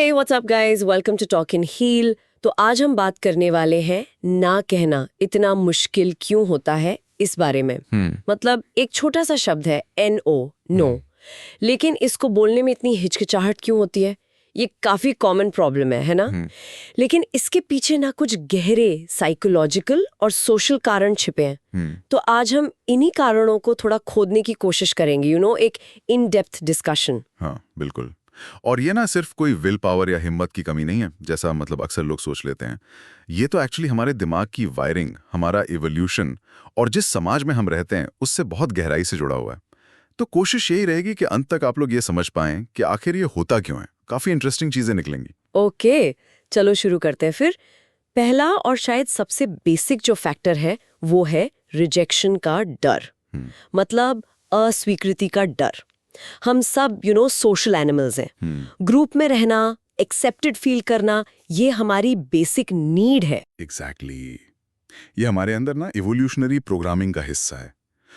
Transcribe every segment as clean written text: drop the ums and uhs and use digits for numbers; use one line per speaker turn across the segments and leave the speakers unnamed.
Hey what's up guys, welcome to talk in heal. तो आज हम बात करने वाले हैं ना कहना इतना मुश्किल क्यों होता है इस बारे में। मतलब एक छोटा सा शब्द है NO, नो, लेकिन इसको बोलने में इतनी हिचकिचाहट क्यों होती है? ये काफी कॉमन प्रॉब्लम है ना? लेकिन इसके पीछे ना कुछ गहरे साइकोलॉजिकल और सोशल कारण छिपे हैं। तो आज हम इन्हीं कारणों को थोड़ा खोदने की कोशिश करेंगे, एक इन डेप्थ डिस्कशन।
हाँ, बिल्कुल। और ये ना सिर्फ कोई विल पावर या हिम्मत की कमी नहीं है, जैसा मतलब अक्सर लोग सोच लेते हैं। ये तो एक्चुअली हमारे दिमाग की वायरिंग, हमारा इवोल्यूशन और जिस समाज में हम रहते हैं उससे बहुत गहराई से जुड़ा हुआ है। तो कोशिश यही रहेगी कि अंत तक आप लोग ये समझ पाएं कि आखिर ये होता क्यों है। काफी इंटरेस्टिंग चीजें निकलेंगी।
ओके, चलो शुरू करते हैं फिर। पहला और शायद सबसे बेसिक जो फैक्टर है वो है रिजेक्शन का डर। मतलब अस्वीकृति का डर। हम सब सोशल एनिमल्स हैं। ग्रुप में रहना, एक्सेप्टेड फील करना, ये हमारी बेसिक नीड है।
एग्जैक्टली। ये हमारे अंदर ना इवोल्यूशनरी प्रोग्रामिंग का हिस्सा है।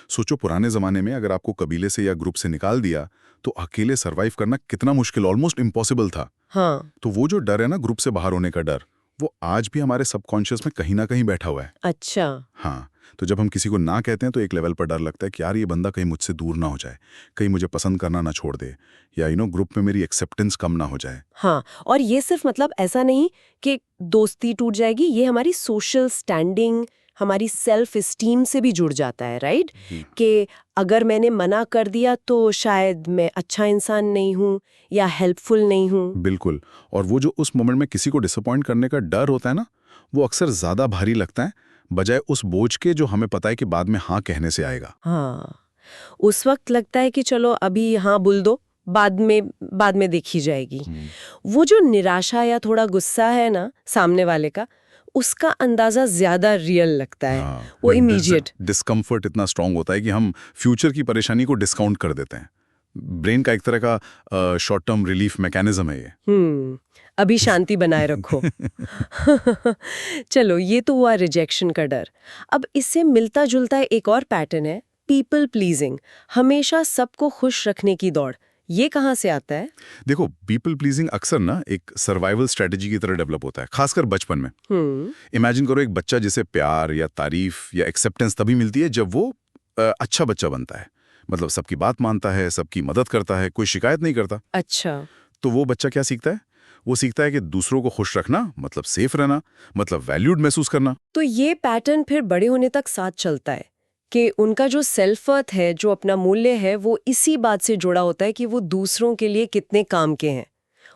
सोचो, पुराने जमाने में अगर आपको कबीले से या ग्रुप से निकाल दिया तो अकेले सरवाइव करना कितना मुश्किल, ऑलमोस्ट इम्पॉसिबल था।
हाँ।
तो वो जो डर है ना, ग्रुप से बाहर होने का डर, वो आज भी हमारे सबकॉन्शियस में कहीं ना कहीं बैठा हुआ है।
अच्छा।
हाँ, तो जब हम किसी को ना कहते हैं तो एक लेवल पर डर लगता है कि यार ये बंदा कहीं मुझसे दूर ना हो जाए, कहीं मुझे पसंद करना ना छोड़ दे, या ग्रुप में मेरी एक्सेप्टेंस कम ना हो जाए।
हाँ, और ये सिर्फ मतलब ऐसा नहीं कि दोस्ती टूट जाएगी, ये हमारी सोशल स्टैंडिंग, हमारी सेल्फ एस्टीम से भी जुड़ जाता है, राइट? कि अगर मैंने मना कर दिया तो शायद मैं अच्छा इंसान नहीं हूँ या हेल्पफुल नहीं हूँ।
बिल्कुल। और वो जो उस मोमेंट में किसी को डिसअपॉइंट करने का डर होता है ना, वो अक्सर ज्यादा भारी लगता है बजाय उस बोझ के जो हमें पता है कि बाद में हाँ कहने से आएगा।
हाँ, उस वक्त लगता है कि चलो अभी हाँ बोल दो, बाद में देखी जाएगी। वो जो निराशा या थोड़ा गुस्सा है ना सामने वाले का, उसका अंदाजा ज्यादा रियल लगता है।
हाँ,
वो इमीडिएट
डिस्कम्फर्ट इतना स्ट्रांग होता है कि हम फ्यूचर की परेशानी को डिस्काउंट कर देते हैं। ब्रेन का एक तरह का शॉर्ट टर्म रिलीफ मैकेनिज्म है ये।
अभी शांति बनाए रखो। चलो, ये तो हुआ रिजेक्शन का डर। अब इससे मिलता जुलता एक और पैटर्न है पीपल प्लीजिंग, हमेशा सबको खुश रखने की दौड़। ये कहाँ से आता है?
देखो, पीपल प्लीजिंग अक्सर ना एक सर्वाइवल स्ट्रेटेजी की तरह डेवलप होता है, खासकर बचपन में। इमेजिन करो एक बच्चा जिसे प्यार या तारीफ या एक्सेप्टेंस तभी मिलती है जब वो अच्छा बच्चा बनता है। मतलब सबकी बात मानता है, सबकी मदद करता है, कोई शिकायत नहीं करता।
अच्छा।
तो वो बच्चा क्या सीखता है? वो सीखता है कि दूसरों को खुश रखना मतलब सेफ रहना, मतलब वैल्यूड महसूस करना।
तो ये पैटर्न फिर बड़े होने तक साथ चलता है कि उनका जो सेल्फ वर्थ है, जो अपना मूल्य है, वो इसी बात से जुड़ा होता है कि वो दूसरों के लिए कितने काम के हैं।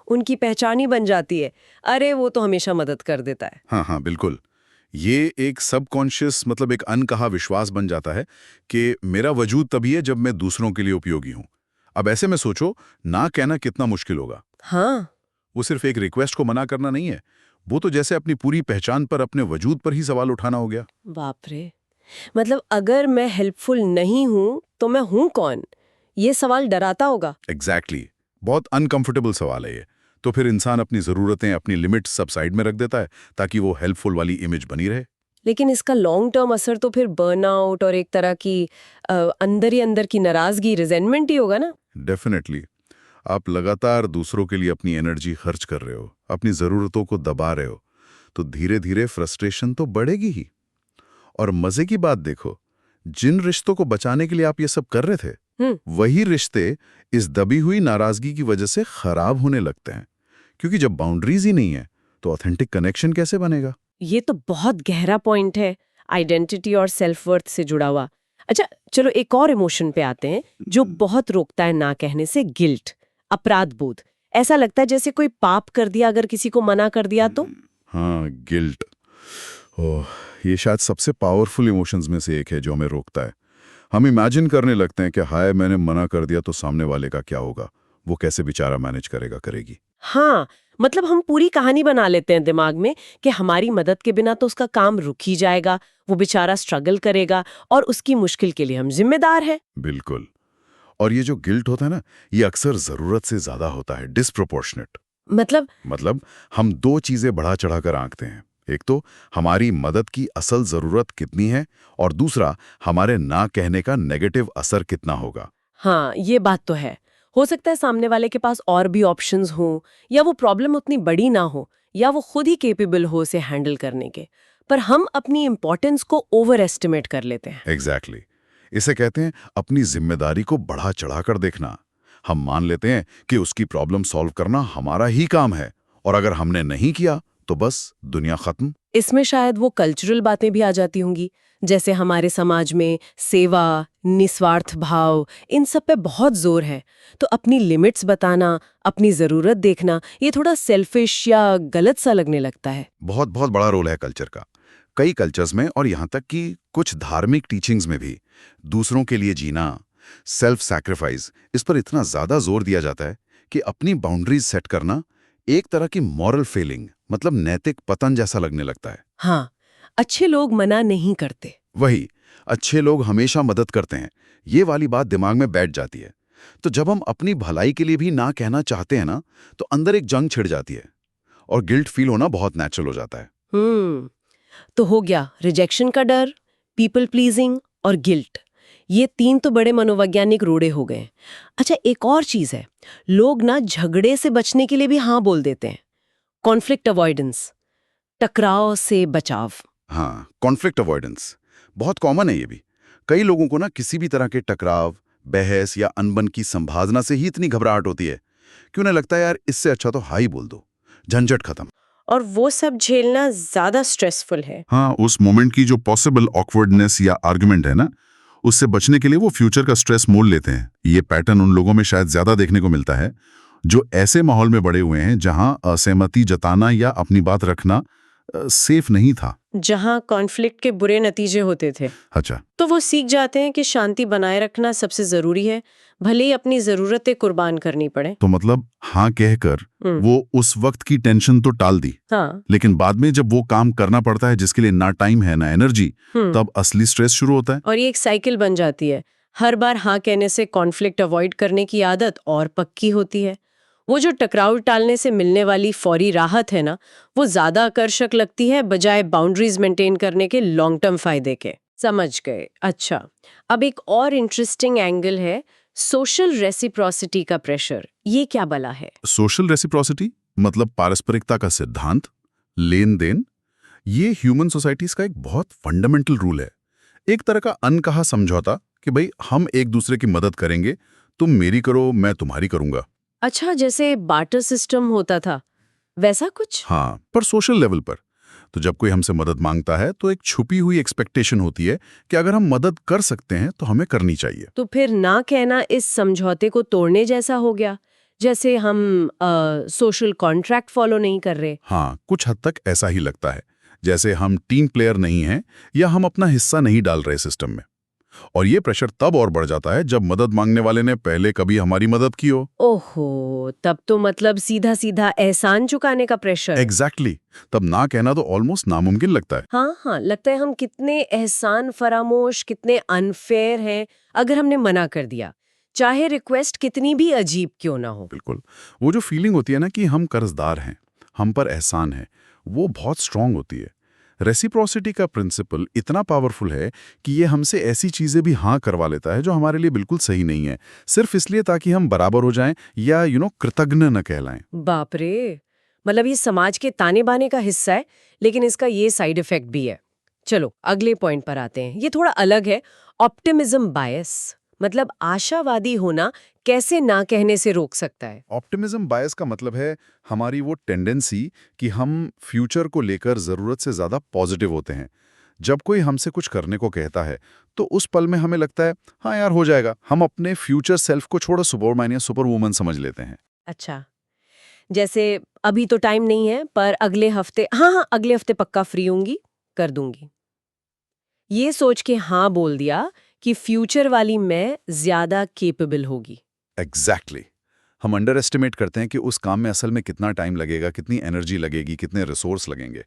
उनकी पहचान ही बन जाती है, अरे वो तो हमेशा मदद कर देता है।
हाँ हाँ, बिल्कुल। ये एक सबकॉन्शियस मतलब एक अनकहा विश्वास बन जाता है कि मेरा वजूद तभी है जब मैं दूसरों के लिए उपयोगी हूँ। अब ऐसे में सोचो, ना कहना कितना मुश्किल होगा।
हाँ।
वो सिर्फ एक रिक्वेस्ट को मना करना नहीं है, वो तो जैसे अपनी पूरी पहचान पर, अपने वजूद पर ही सवाल उठाना हो गया।
बाप रे। मतलब अगर मैं हेल्पफुल नहीं हूं तो मैं हूं कौन? ये सवाल डराता होगा।
एग्जैक्टली। बहुत अनकंफर्टेबल सवाल है ये। तो फिर इंसान अपनी जरूरतें, अपनी लिमिट्स सब साइड में रख देता है ताकि वो हेल्पफुल वाली इमेज बनी रहे।
लेकिन इसका लॉन्ग टर्म असर तो फिर बर्नआउट और एक तरह की अंदर ही अंदर की नाराजगी, रिजेंटमेंट ही होगा ना?
डेफिनेटली। आप लगातार दूसरों के लिए अपनी एनर्जी खर्च कर रहे हो, अपनी जरूरतों को दबा रहे हो, तो धीरे धीरे फ्रस्ट्रेशन तो बढ़ेगी ही। और मजे की बात देखो, जिन रिश्तों को बचाने के लिए आप ये सब कर रहे थे, वही रिश्ते इस दबी हुई नाराजगी की वजह से खराब होने लगते हैं। क्योंकि जब बाउंड्रीज ही नहीं है तो ऑथेंटिक कनेक्शन कैसे बनेगा?
ये तो बहुत गहरा पॉइंट है, आइडेंटिटी और सेल्फ वर्थ से जुड़ा हुआ। अच्छा, चलो एक और इमोशन पे आते हैं जो बहुत रोकता है ना कहने से, गिल्ट, अपराध बोध। ऐसा लगता है जैसे कोई पाप कर दिया अगर किसी को मना कर दिया तो।
हाँ, गिल्ट। ओह, ये शायद सबसे पावरफुल इमोशंस में से एक है जो हमें रोकता है। हम इमेजिन करने लगते हैं कि हाय, मैंने मना कर दिया तो सामने वाले का क्या होगा, वो कैसे बेचारा मैनेज करेगा, करेगी।
हाँ, मतलब हम पूरी कहानी बना लेते हैं दिमाग में कि हमारी मदद के बिना तो उसका काम रुक ही जाएगा, वो बेचारा स्ट्रगल करेगा और उसकी मुश्किल के लिए हम जिम्मेदार हैं।
बिल्कुल। और ये जो गिल्ट होता है ना, ये अक्सर जरूरत से ज्यादा होता है, डिस्प्रोपोर्शनेट। मतलब हम दो चीजें बढ़ा चढ़ाकर आंकते हैं। एक तो हमारी मदद की असल जरूरत कितनी है, और दूसरा हमारे ना कहने का नेगेटिव असर कितना होगा।
हाँ, ये बात तो है। हो सकता है सामने वाले के पास और भी ऑप्शंस हों, या वो प्रॉब्लम उतनी बड़ी ना हो, या वो खुद ही केपेबल हो उसे हैंडल करने के, पर हम अपनी इम्पोर्टेंस को ओवर एस्टिमेट कर लेते हैं।
एग्जैक्टली इसे कहते हैं अपनी जिम्मेदारी को बढ़ा चढ़ाकर देखना। हम मान लेते हैं कि उसकी प्रॉब्लम सॉल्व करना हमारा ही काम है, और अगर हमने नहीं किया तो बस दुनिया खत्म।
इसमें शायद वो कल्चरल बातें भी आ जाती होंगी, जैसे हमारे समाज में सेवा, निस्वार्थ भाव, इन सब पे बहुत जोर है। तो अपनी लिमिट्स बताना, अपनी ज़रूरत देखना, ये थोड़ा सेल्फिश या गलत सा लगने लगता है।
बहुत बहुत बड़ा रोल है कल्चर का। कई कल्चर्स में, और यहाँ तक कि कुछ धार्मिक टीचिंग्स में भी, दूसरों के लिए जीना, सेल्फ सैक्रिफाइस, इस पर इतना ज्यादा जोर दिया जाता है कि अपनी बाउंड्रीज सेट करना एक तरह की मॉरल फेलिंग, मतलब नैतिक पतन जैसा लगने लगता है।
हाँ, अच्छे लोग मना नहीं करते।
वही, अच्छे लोग हमेशा मदद करते हैं, ये वाली बात दिमाग में बैठ जाती है। तो जब हम अपनी भलाई के लिए भी ना कहना चाहते हैं ना, तो अंदर एक जंग छिड़ जाती है, और गिल्ट फील होना बहुत नेचुरल हो जाता है।
तो हो गया रिजेक्शन का डर, पीपल प्लीजिंग और गिल्ट। ये 3 तो बड़े मनोवैज्ञानिक रोड़े हो गए। अच्छा, एक और चीज है, लोग ना झगड़े से बचने के लिए भी हाँ बोल देते हैं। कॉन्फ्लिक्ट अवॉइडेंस, टकराव से बचाव।
हाँ, कॉन्फ्लिक्ट अवॉइडेंस बहुत कॉमन है। ये भी कई लोगों को ना किसी भी तरह के टकराव, बहस या अनबन की संभावना से ही इतनी घबराहट होती है कि उन्हें लगता है यार इससे अच्छा तो हाँ ही बोल दो, झंझट खत्म।
और वो सब झेलना ज्यादा स्ट्रेसफुल है।
हाँ, उस मोमेंट की जो पॉसिबल ऑकवर्डनेस या आर्गुमेंट है ना, उससे बचने के लिए वो फ्यूचर का स्ट्रेस मोल लेते हैं। ये पैटर्न उन लोगों में शायद ज्यादा देखने को मिलता है जो ऐसे माहौल में बड़े हुए हैं जहां असहमति जताना या अपनी बात रखना सेफ नहीं था,
जहां कॉन्फ्लिक्ट के बुरे नतीजे होते थे।
अच्छा,
तो वो सीख जाते हैं कि शांति बनाए रखना सबसे जरूरी है, भले ही अपनी जरूरतें कुर्बान करनी पड़े।
तो मतलब हाँ कहकर वो उस वक्त की टेंशन तो टाल दी,
हाँ,
लेकिन बाद में जब वो काम करना पड़ता है जिसके लिए ना टाइम है ना एनर्जी, तब असली स्ट्रेस शुरू होता है।
और ये एक साइकिल बन जाती है। हर बार हाँ कहने से कॉन्फ्लिक्ट अवॉइड करने की आदत और पक्की होती है। वो जो टकराव टालने से मिलने वाली फौरी राहत है ना, वो ज्यादा आकर्षक लगती है बजाय बाउंड्रीज मेंटेन करने के लॉन्ग टर्म फायदे के। समझ गए। अच्छा, अब एक और इंटरेस्टिंग एंगल है सोशल रेसिप्रोसिटी का प्रेशर। ये क्या बला है?
सोशल रेसिप्रोसिटी मतलब पारस्परिकता का सिद्धांत, लेन देन, ये ह्यूमन सोसाइटीज का एक बहुत फंडामेंटल रूल है। एक तरह का अनकहा समझौता कि भाई हम एक दूसरे की मदद करेंगे, तुम मेरी करो मैं तुम्हारी करूंगा।
अच्छा, जैसे बार्टर सिस्टम होता था, वैसा कुछ?
हाँ, पर सोशल लेवल पर। तो जब कोई हमसे मदद मांगता है तो एक छुपी हुई एक्सपेक्टेशन होती है कि अगर हम मदद कर सकते हैं तो हमें करनी चाहिए।
तो फिर ना कहना इस समझौते को तोड़ने जैसा हो गया, जैसे हम सोशल कॉन्ट्रैक्ट फॉलो नहीं कर रहे।
हाँ, कुछ हद तक ऐसा ही लगता है, जैसे हम टीम प्लेयर नहीं हैं या हम अपना हिस्सा नहीं डाल रहे सिस्टम में। और ये प्रेशर तब और बढ़ जाता है जब मदद मांगने वाले ने पहले कभी हमारी मदद की हो।
ओहो, तब तो मतलब सीधा सीधा एहसान चुकाने का प्रेशर।
एग्जैक्टली, तब ना कहना तो ऑलमोस्ट नामुमकिन लगता है।
हाँ, लगता है हम कितने एहसान फरामोश, कितने अनफेयर हैं अगर हमने मना कर दिया, चाहे रिक्वेस्ट कितनी भी अजीब क्यों ना हो।
बिल्कुल, वो जो फीलिंग होती है ना कि हम कर्जदार हैं, हम पर एहसान है, वो बहुत स्ट्रांग होती है। रेसिप्रोसिटी का प्रिंसिपल इतना पावरफुल है कि ये हमसे ऐसी चीजें भी हाँ करवा लेता है जो हमारे लिए बिल्कुल सही नहीं है, सिर्फ इसलिए ताकि हम बराबर हो जाएं या कृतज्ञ न कहलाएं।
बाप रे, मतलब ये समाज के ताने बाने का हिस्सा है, लेकिन इसका ये साइड इफेक्ट भी है। चलो अगले पॉइंट पर आते हैं। ये थोड़ा अलग है, ऑप्टिमिज्म बायस, मतलब आशावादी होना कैसे ना कहने से रोक सकता है।
ऑप्टिमिज्म बायस का मतलब है हमारी वो टेंडेंसी कि हम फ्यूचर को लेकर जरूरत से ज्यादा पॉजिटिव होते हैं। जब कोई हमसे कुछ करने को कहता है तो उस पल में हमें लगता है हाँ यार हो जाएगा, हम अपने फ्यूचर सेल्फ को छोड़ो सुपरमैन या सुपर वुमन समझ लेते हैं।
अच्छा, जैसे अभी तो टाइम नहीं है पर अगले हफ्ते, हाँ अगले हफ्ते पक्का फ्री होंगी, कर दूंगी। ये सोच के हाँ बोल दिया कि फ्यूचर वाली मैं ज्यादा केपेबल होगी।
एग्जैक्टली, हम अंडर एस्टिमेट करते हैं कि उस काम में असल में कितना टाइम लगेगा, कितनी एनर्जी लगेगी, कितने रिसोर्स लगेंगे।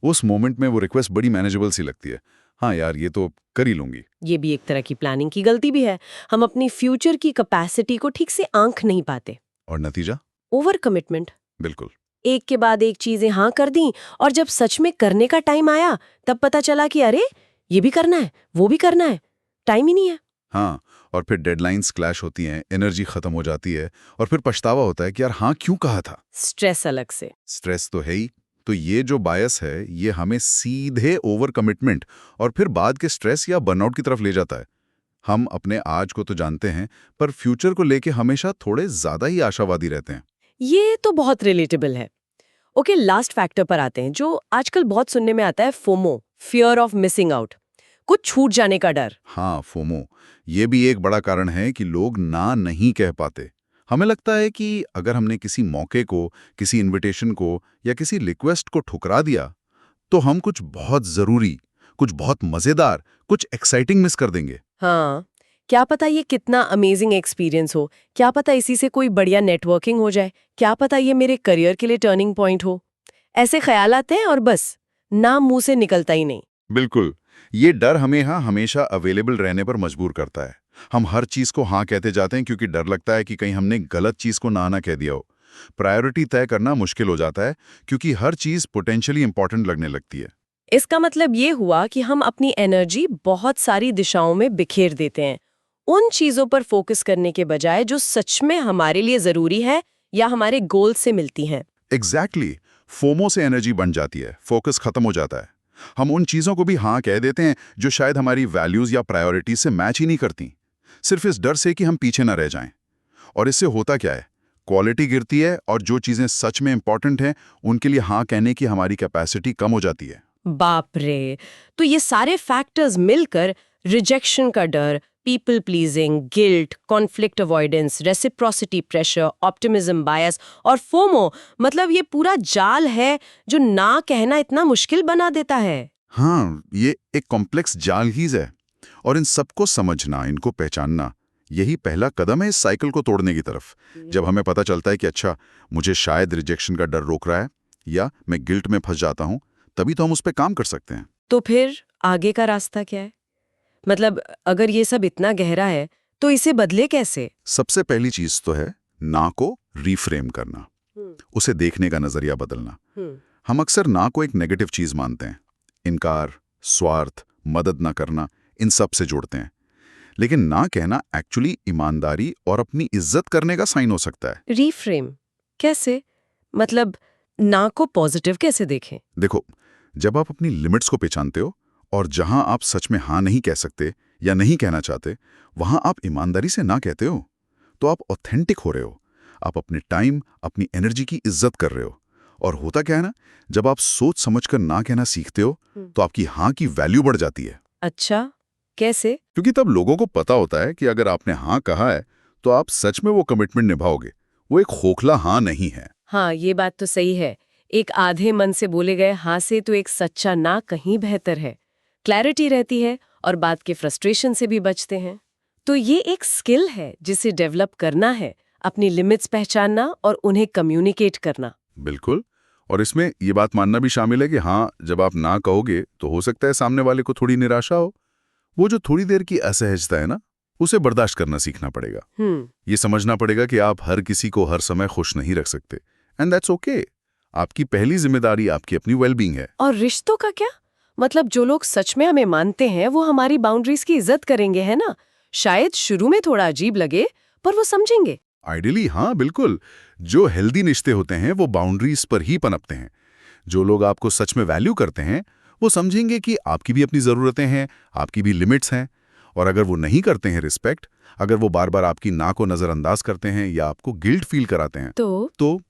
उस मोमेंट में वो रिक्वेस्ट बड़ी मैनेजेबल सी लगती है, हाँ यार ये तो कर ही लूंगी।
ये भी एक तरह की प्लानिंग की गलती भी है। हम अपनी फ्यूचर की कैपेसिटी को ठीक से आंक नहीं पाते।
और नतीजा?
Over commitment.
बिल्कुल।
एक के बाद एक चीजें हाँ कर दी, और जब सच में करने का टाइम आया तब पता चला कि अरे ये भी करना है, वो भी करना है, टाइम ही नहीं है।
हाँ, और फिर डेडलाइंस क्लैश होती हैं, एनर्जी खत्म हो जाती है और फिर पछतावा होता है कि यार हाँ क्यों कहा था।
स्ट्रेस अलग से।
स्ट्रेस तो है ही। तो ये जो बायस है ये हमें सीधे ओवर कमिटमेंट और फिर बाद के स्ट्रेस या बर्नआउट की तरफ ले जाता है। हम अपने आज को तो जानते हैं पर फ्यूचर को लेके हमेशा थोड़े ज्यादा ही आशावादी रहते हैं।
ये तो बहुत रिलेटेबल है। ओके, लास्ट फैक्टर पर आते हैं जो आजकल बहुत सुनने में आता है, FOMO, fear of missing out, कुछ छूट जाने का डर।
हाँ, फोमो, ये भी एक बड़ा कारण है कि लोग ना नहीं कह पाते। हमें लगता है कि अगर हमने किसी मौके को, किसी इनविटेशन को या किसी रिक्वेस्ट को ठुकरा दिया तो हम कुछ बहुत जरूरी, कुछ बहुत मजेदार, कुछ एक्साइटिंग मिस कर देंगे।
हाँ, क्या पता ये कितना अमेजिंग एक्सपीरियंस हो, क्या पता इसी से कोई बढ़िया नेटवर्किंग हो जाए, क्या पता ये मेरे करियर के लिए टर्निंग पॉइंट हो। ऐसे ख्याल आते हैं और बस नाम मुंह से निकलता ही नहीं।
बिल्कुल, ये डर हमें हमेशा अवेलेबल रहने पर मजबूर करता है। हम हर चीज को हाँ कहते जाते हैं क्योंकि डर लगता है कि कहीं हमने गलत चीज को ना कह दिया हो। प्रायोरिटी तय करना मुश्किल हो जाता है क्योंकि हर चीज पोटेंशियली इंपॉर्टेंट लगने लगती है।
इसका मतलब ये हुआ कि हम अपनी एनर्जी बहुत सारी दिशाओं में बिखेर देते हैं, उन चीजों पर फोकस करने के बजाय जो सच में हमारे लिए जरूरी है या हमारे गोल से मिलती हैं।
एग्जैक्टली, फोमो से एनर्जी बन जाती है, फोकस खत्म हो जाता है। हम उन चीजों को भी हाँ कह देते हैं जो शायद हमारी वैल्यूज या प्रायोरिटीज से मैच ही नहीं करती, सिर्फ इस डर से कि हम पीछे ना रह जाएं। और इससे होता क्या है, क्वालिटी गिरती है और जो चीजें सच में इंपॉर्टेंट हैं उनके लिए हाँ कहने की हमारी कैपेसिटी कम हो जाती है।
बाप रे, तो ये सारे फैक्टर्स मिलकर रिजेक्शन का डर, people pleasing, guilt, conflict avoidance, reciprocity pressure, optimism bias और फोमो, मतलब ये पूरा जाल है जो ना कहना इतना मुश्किल बना देता है।
हाँ, ये एक कॉम्प्लेक्स जाल ही है और इन सबको समझना, इनको पहचानना, यही पहला कदम है इस साइकिल को तोड़ने की तरफ। जब हमें पता चलता है कि अच्छा, मुझे शायद रिजेक्शन का डर रोक रहा है या मैं गिल्ट में फंस जाता हूं, तभी तो हम उस पर काम कर सकते हैं।
तो फिर आगे का रास्ता क्या है? मतलब अगर ये सब इतना गहरा है तो इसे बदले कैसे?
सबसे पहली चीज तो है ना को रीफ्रेम करना, उसे देखने का नजरिया बदलना। हम अक्सर ना को एक नेगेटिव चीज मानते हैं, इनकार, स्वार्थ, मदद ना करना, इन सब से जोड़ते हैं। लेकिन ना कहना एक्चुअली ईमानदारी और अपनी इज्जत करने का साइन हो सकता है।
रीफ्रेम कैसे? मतलब ना को पॉजिटिव कैसे देखें?
देखो, जब आप अपनी लिमिट्स को पहचानते हो और जहां आप सच में हाँ नहीं कह सकते या नहीं कहना चाहते, वहां आप ईमानदारी से ना कहते हो, तो आप ऑथेंटिक हो रहे हो। आप अपने टाइम, अपनी एनर्जी की इज्जत कर रहे हो। और होता क्या है ना, जब आप सोच समझकर ना कहना सीखते हो तो आपकी हाँ की वैल्यू बढ़ जाती है।
अच्छा, कैसे?
क्योंकि तब लोगों को पता होता है कि अगर आपने हाँ कहा है तो आप सच में वो कमिटमेंट निभाओगे, वो एक खोखला हाँ नहीं है।
हाँ, ये बात तो सही है। एक आधे मन से बोले गए हाँ से तो एक सच्चा ना कहीं बेहतर है। क्लैरिटी रहती है और बात के फ्रस्ट्रेशन से भी बचते हैं। तो ये एक स्किल है जिसे डेवलप करना है, अपनी लिमिट्स पहचानना और उन्हें कम्युनिकेट करना।
बिल्कुल, और इसमें ये बात मानना भी शामिल है कि हाँ, जब आप ना कहोगे तो हो सकता है सामने वाले को थोड़ी निराशा हो। वो जो थोड़ी देर की असहजता है ना, उसे बर्दाश्त करना सीखना पड़ेगा। ये समझना पड़ेगा कि आप हर किसी को हर समय खुश नहीं रख सकते, एंड दैट्स ओके। आपकी पहली जिम्मेदारी आपकी अपनी वेलबींग है।
और रिश्तों का क्या? मतलब जो लोग सच में हमें मानते हैं वो हमारी बाउंड्रीज की इज्जत करेंगे, है ना? शायद शुरू में थोड़ा अजीब लगे पर वो समझेंगे।
आइडियली हाँ, बिल्कुल। जो हेल्दी रिश्ते होते हैं वो बाउंड्रीज पर ही पनपते हैं। जो लोग आपको सच में वैल्यू करते हैं वो समझेंगे कि आपकी भी अपनी ज़रूरतें हैं, आपकी भी लिमिट्स हैं। और अगर वो नहीं करते हैं रिस्पेक्ट, अगर वो बार बार आपकी ना को नज़रअंदाज करते हैं या आपको गिल्ट फील कराते हैं, तो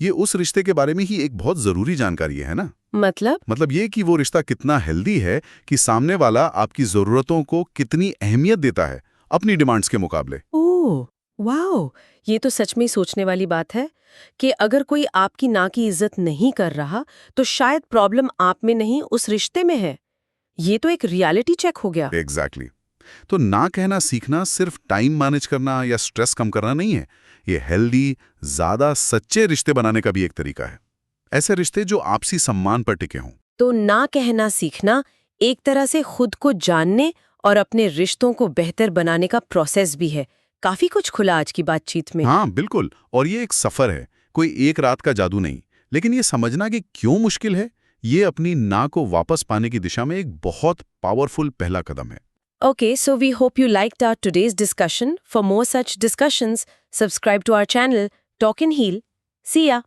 ये उस रिश्ते के बारे में ही एक बहुत ज़रूरी जानकारी है ना।
मतलब
ये कि वो रिश्ता कितना हेल्दी है कि सामने वाला आपकी ज़रूरतों को कितनी अहमियत देता है अपनी डिमांड्स के मुकाबले।
ओह वाओ, ये तो सच में सोचने वाली बात है कि अगर कोई आपकी ना की इज्जत नहीं कर रहा तो शायद प्रॉब्लम आप में नहीं उस रिश्ते में है। ये तो एक रियलिटी चेक हो गया।
एग्जैक्टली। तो ना कहना सीखना सिर्फ टाइम मैनेज करना या स्ट्रेस कम करना नहीं है, ये हेल्दी, ज्यादा सच्चे रिश्ते बनाने का भी एक तरीका है। ऐसे रिश्ते जो आपसी सम्मान पर टिके हों।
तो ना कहना सीखना एक तरह से खुद को जानने और अपने रिश्तों को बेहतर बनाने का प्रोसेस भी है। काफी कुछ खुला आज की बातचीत में।
हाँ बिल्कुल, और ये एक सफर है, कोई एक रात का जादू नहीं। लेकिन ये समझना कि क्यों मुश्किल है, ये अपनी ना को वापस पाने की दिशा में एक बहुत पावरफुल पहला कदम है।
Okay, so we hope you liked our today's discussion. For more such discussions, subscribe to our channel, Talk and Heal. See ya!